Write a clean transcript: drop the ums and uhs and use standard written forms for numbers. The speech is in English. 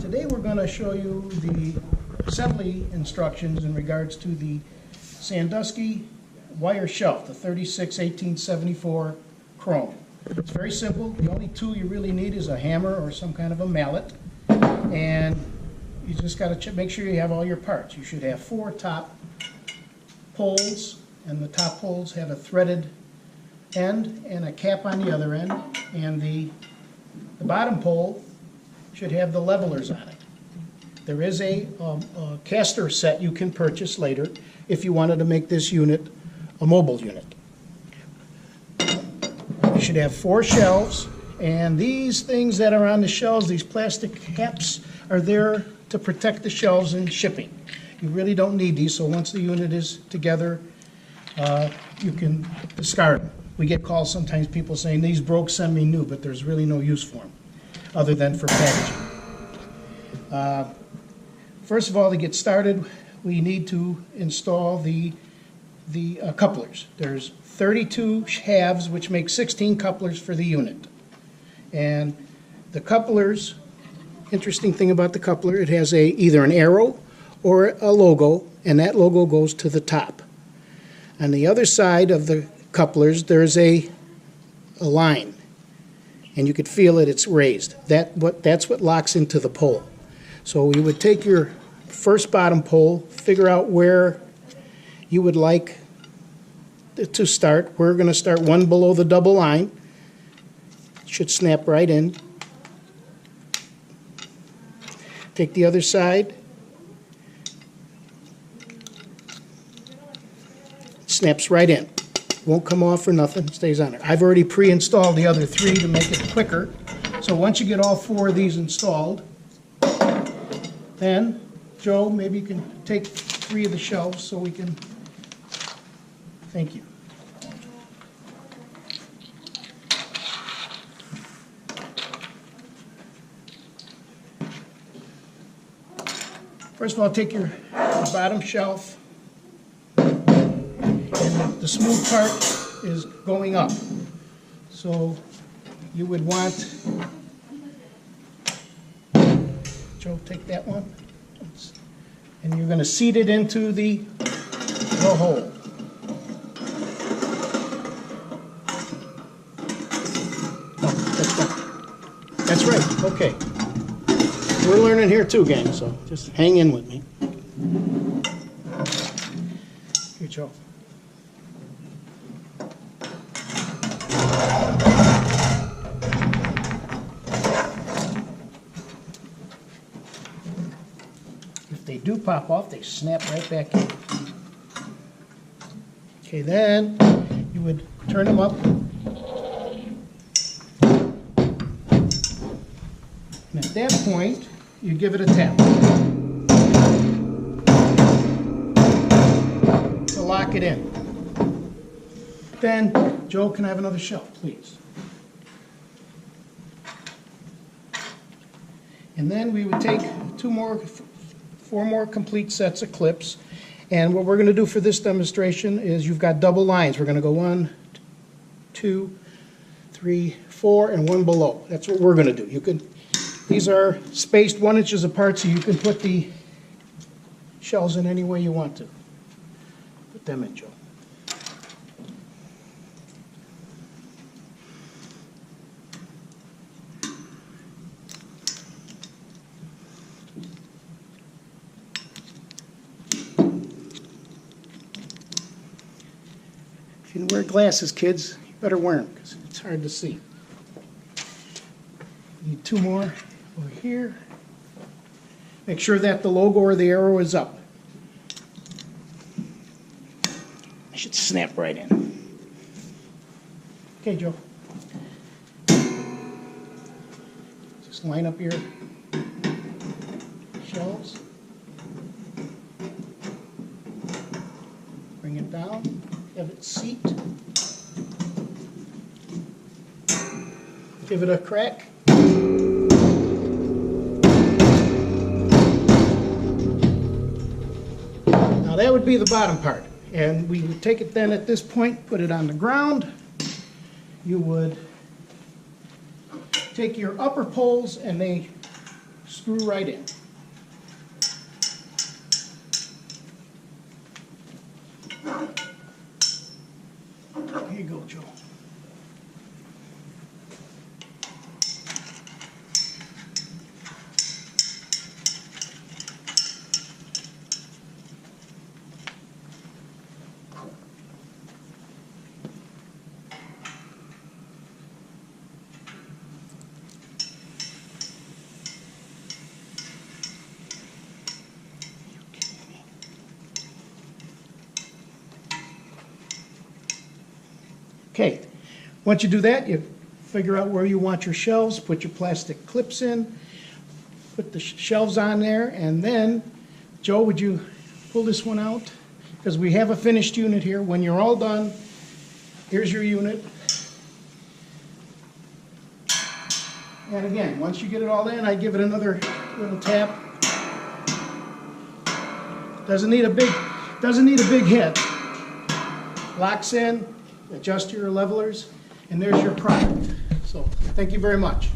Today we're going to show you the assembly instructions in regards to the Sandusky wire shelf, the 36-1874 chrome. It's very simple. The only tool you really need is a hammer or some kind of a mallet, and you just got to make sure you have all your parts. You should have 4 top poles, and the top poles have a threaded end and a cap on the other end, and the bottom pole should have the levelers on it. There is a caster set you can purchase later if you wanted to make this unit a mobile unit. You should have 4 shelves, and these things that are on the shelves, these plastic caps, are there to protect the shelves in shipping. You really don't need these, so once the unit is together, you can discard them. We get calls sometimes, people saying, these broke, send me new, but there's really no use for them other than for packaging. First of all, to get started, we need to install the couplers. There's 32 halves, which make 16 couplers for the unit. And the couplers, interesting thing about the coupler, it has either an arrow or a logo, and that logo goes to the top. On the other side of the couplers, there's a line, and you could feel it, it's raised. That's what locks into the pole. So you would take your first bottom pole, figure out where you would like to start. We're going to start one below the double line. It should snap right in. Take the other side. It snaps right in. Won't come off or nothing, stays on there. I've already pre-installed the other 3 to make it quicker. So once you get all 4 of these installed, then, Joe, maybe you can take 3 of the shelves so we can, thank you. First of all, take your bottom shelf, and the smooth part is going up. So you would want, Joe, take that one, and you're going to seat it into the hole. Oh, that's right, okay. We're learning here too, gang, so just hang in with me. Here, Joe. If they do pop off, they snap right back in. Okay, then you would turn them up. And at that point, you give it a tap to lock it in. Then, Joe, can I have another shelf, please? And then we would take 4 more complete sets of clips. And what we're going to do for this demonstration is you've got double lines. We're going to go 1, 2, 3, 4, and 1 below. That's what we're going to do. You can. These are spaced 1 inch apart, so you can put the shells in any way you want to. Put them in, Joe. If you wear glasses, kids, you better wear them because it's hard to see. Need 2 more. Over here. Make sure that the logo or the arrow is up. I should snap right in. Okay, Joe. Just line up your shelves. Bring it down. Have it seat. Give it a crack. That would be the bottom part, and we would take it then at this point, put it on the ground. You would take your upper poles and they screw right in. Here you go, Joe. Okay, once you do that, you figure out where you want your shelves, put your plastic clips in, put the shelves on there, and then, Joe, would you pull this one out? Because we have a finished unit here. When you're all done, here's your unit. And again, once you get it all in, I give it another little tap. Doesn't need a big hit. Locks in. Adjust your levelers, and there's your product. So, thank you very much.